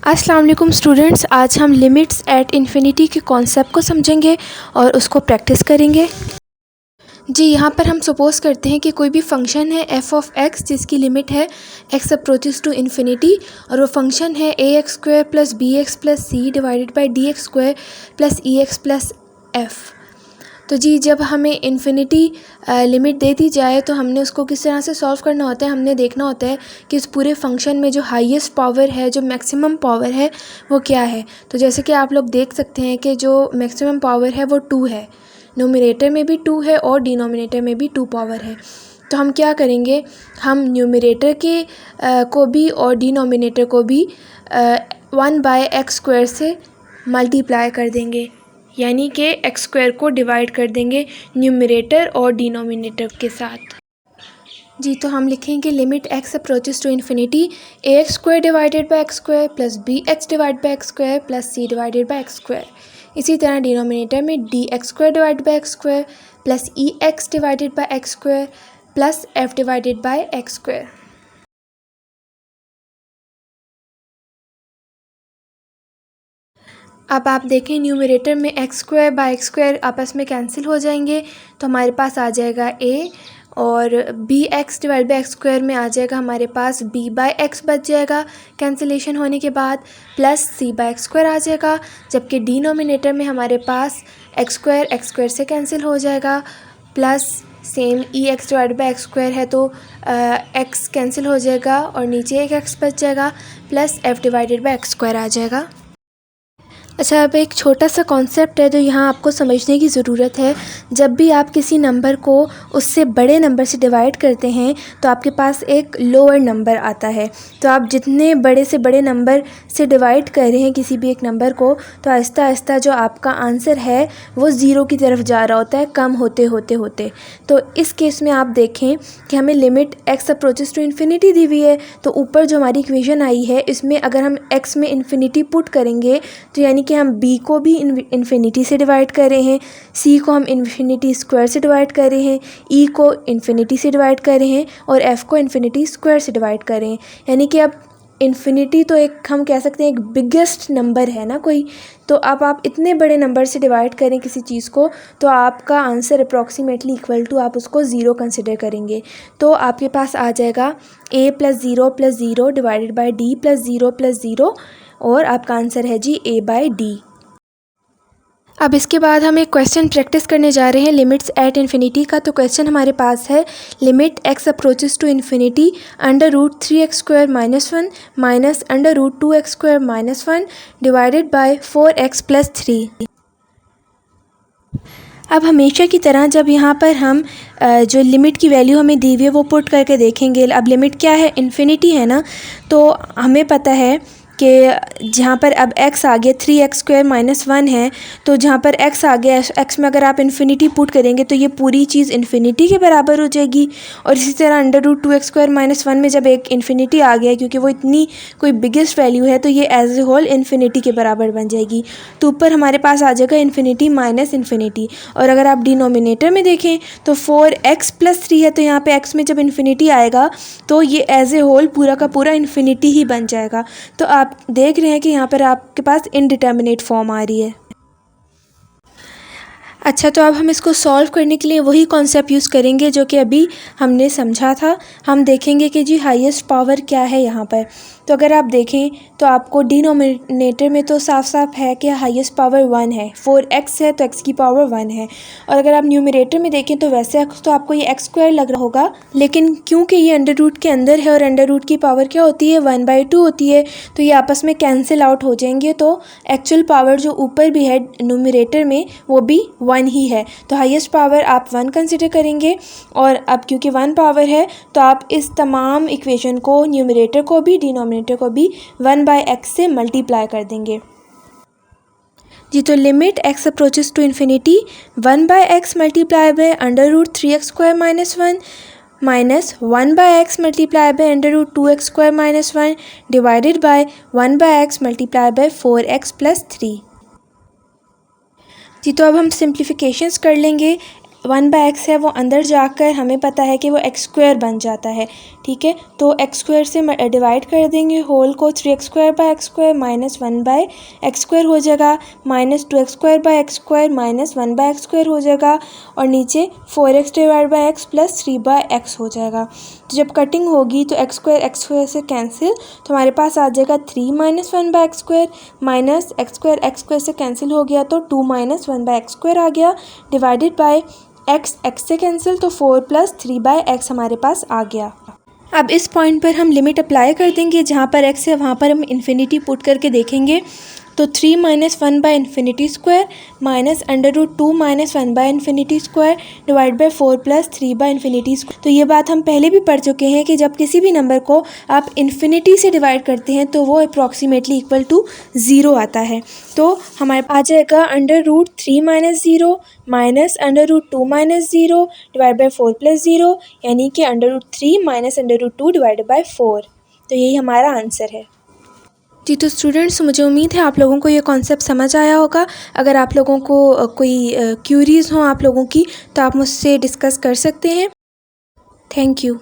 अस्सलाम वालेकुम स्टूडेंट्स, आज हम लिमिट्स एट इन्फिनिटी के कॉन्सेप्ट को समझेंगे और उसको प्रैक्टिस करेंगे। जी, यहाँ पर हम सपोज़ करते हैं कि कोई भी फंक्शन है एफ़ ऑफ एक्स जिसकी लिमिट है एक्स अप्रोचेस टू इन्फिनिटी और वो फंक्शन है A x square plus B X plus C divided by D x square plus E X plus F. तो जी, जब हमें इन्फिनिटी लिमिट दे दी जाए तो हमने उसको किस तरह से सॉल्व करना होता है। हमने देखना होता है कि इस पूरे फंक्शन में जो हाईएस्ट पावर है, जो मैक्सिमम पावर है, वो क्या है। तो जैसे कि आप लोग देख सकते हैं कि जो मैक्सिमम पावर है वो 2 है, न्यूमरेटर में भी 2 है और डिनोमिनेटर में भी 2 पावर है। तो हम क्या करेंगे, हम न्यूमरेटर के को भी और डिनोमिनेटर को भी 1/x स्क्वायर से मल्टीप्लाई कर देंगे, यानी कि एक्स स्क्वायर को डिवाइड कर देंगे न्यूमरेटर और डिनोमिनेटर के साथ। जी, तो हम लिखेंगे limit x approaches to infinity a x square divided by x square plus B x divide by x square plus C divided by x square. इसी तरह डिनोमिनेटर में d x square divide by x square plus E x divided by x square plus F divided by x square. अब आप देखें, numerator में x square by x square आपस में cancel हो जाएंगे, तो हमारे पास आ जाएगा ए, और b x divide by x square में आ जाएगा हमारे पास बी बाई एक्स बच जाएगा कैंसिलेशन होने के बाद, plus C by x square आ जाएगा। जबकि डिनोमिनेटर में हमारे पास एक्स स्क्वायर से कैंसिल हो जाएगा, plus same E X divide by x square है तो एक्स कैंसिल हो जाएगा और नीचे एक एक्स बच जाएगा, plus F divided by x square आ जाएगा। अच्छा, अब एक छोटा सा कॉन्सेप्ट है जो यहाँ आपको समझने की ज़रूरत है। जब भी आप किसी नंबर को उससे बड़े नंबर से डिवाइड करते हैं तो आपके पास एक लोअर नंबर आता है। तो आप जितने बड़े से बड़े नंबर से डिवाइड कर रहे हैं किसी भी एक नंबर को, तो आहिस्ता आहिस्ता जो आपका आंसर है वो ज़ीरो की तरफ जा रहा होता है, कम होते होते होते। तो इस केस में आप देखें कि हमें limit x approaches to infinity दी हुई है, तो ऊपर जो हमारी इक्वेशन आई है इसमें अगर हम एक्स में इन्फिनिटी पुट करेंगे तो यानी कि हम b को भी इन्फिनिटी से डिवाइड कर रहे हैं, c को हम इन्फिनिटी स्क्वायर से डिवाइड कर रहे हैं, e को इन्फिनिटी से डिवाइड कर रहे हैं और f को इन्फिनिटी स्क्वायर से डिवाइड कर रहे हैं। यानी कि अब इन्फिनिटी तो एक हम कह सकते हैं एक बिगेस्ट नंबर है ना कोई। तो अब आप इतने बड़े नंबर से डिवाइड करें किसी चीज़ को तो आपका आंसर अप्रॉक्सीमेटली इक्वल टू आप उसको ज़ीरो कंसिडर करेंगे, तो आपके पास आ जाएगा a plus zero divided by d plus zero और आपका आंसर है जी a बाई d। अब इसके बाद हम एक क्वेश्चन प्रैक्टिस करने जा रहे हैं लिमिट्स एट इन्फिनिटी का। तो क्वेश्चन हमारे पास है limit x approaches to infinity √3x square minus 1 minus √2x square minus 1 divided by 4x plus 3। अब हमेशा की तरह जब यहाँ पर हम जो लिमिट की वैल्यू हमें दी हुई है वो पुट करके देखेंगे। अब लिमिट क्या है, इन्फिनिटी है ना, तो हमें पता है कि जहाँ पर अब x आ गया 3x स्क्वायर माइनस 1 है, तो जहाँ पर x आ गया x में अगर आप इन्फिनिटी पुट करेंगे तो ये पूरी चीज़ इन्फिनिटी के बराबर हो जाएगी। और इसी तरह √2x स्क्वायर माइनस 1 में जब एक इन्फिनिटी आ गया क्योंकि वो इतनी कोई बिगेस्ट वैल्यू है तो ये एज ए होल इन्फिनिटी के बराबर बन जाएगी। तो ऊपर हमारे पास आ जाएगा इन्फिनिटी माइनस इन्फिनिटी। और अगर आप डिनोमिनेटर में देखें तो 4x प्लस 3 है, तो यहाँ पे x में जब इन्फिनिटी आएगा तो ये एज ए होल पूरा का पूरा इन्फिनिटी ही बन जाएगा। तो आप देख रहे हैं कि यहाँ पर आपके पास इनडिटर्मिनेट फॉर्म आ रही है। अच्छा, तो अब हम इसको सॉल्व करने के लिए वही कॉन्सेप्ट यूज़ करेंगे जो कि अभी हमने समझा था। हम देखेंगे कि जी हाईएस्ट पावर क्या है यहाँ पर। तो अगर आप देखें तो आपको डिनोमिनेटर में तो साफ साफ है कि हाईएस्ट पावर 1 है, 4x है तो x की पावर 1 है। और अगर आप न्यूमरेटर में देखें तो वैसे तो आपको ये x स्क्वायर लग रहा होगा, लेकिन क्योंकि ये अंडर रूट के अंदर है और अंडर रूट की पावर क्या होती है 1/2 होती है, तो ये आपस में कैंसिल आउट हो जाएंगे। तो एक्चुअल पावर जो ऊपर भी है न्यूमरेटर में वो भी 1 ही है, तो हाईएस्ट पावर आप 1 कंसिडर करेंगे। और अब क्योंकि 1 पावर है तो आप इस तमाम इक्वेशन को न्यूमरेटर को भी डिनोमिनेटर को भी 1/x से मल्टीप्लाई कर देंगे। जी, तो limit x approaches to infinity 1/x multiply by √3x square minus 1 minus 1/x multiply by √2x square minus 1 divided by 1/x multiply by 4x plus 3। जी, तो अब हम सिंप्लीफिकेशंस कर लेंगे। 1/x है वो अंदर जाकर हमें पता है कि वो x² बन जाता है, ठीक है। तो x² से डिवाइड कर देंगे होल को, 3x² माइनस 1/x² हो जाएगा, माइनस 2x² माइनस 1/x² हो जाएगा, और नीचे 4x/x प्लस 3/x हो जाएगा। तो जब कटिंग होगी तो x² से कैंसिल, तो हमारे पास आ जाएगा 3 माइनस 1/x² माइनस x² से कैंसिल हो गया तो 2 माइनस 1/x² आ गया, डिवाइडेड बाय x से कैंसिल तो 4 प्लस 3/x हमारे पास आ गया। अब इस पॉइंट पर हम लिमिट अप्लाई कर देंगे, जहाँ पर x है वहाँ पर हम इन्फिनिटी पुट करके देखेंगे। तो 3 minus 1/∞² minus √2 minus 1/∞² divide by 4 plus 3/∞²। तो ये बात हम पहले भी पढ़ चुके हैं कि जब किसी भी नंबर को आप इन्फिनिटी से डिवाइड करते हैं तो वो अप्रॉक्सीमेटली इक्वल टू 0 आता है। तो हमारे आ जाएगा √3 minus 0 minus √2 minus 0 divide by 4 plus 0, यानी कि √3 माइनस √2 डिवाइड बाय 4। तो यही हमारा आंसर है। जी, तो स्टूडेंट्स मुझे उम्मीद है आप लोगों को ये कॉन्सेप्ट समझ आया होगा। अगर आप लोगों को कोई क्यूरीज़ हों आप लोगों की, तो आप मुझसे डिस्कस कर सकते हैं। Thank you.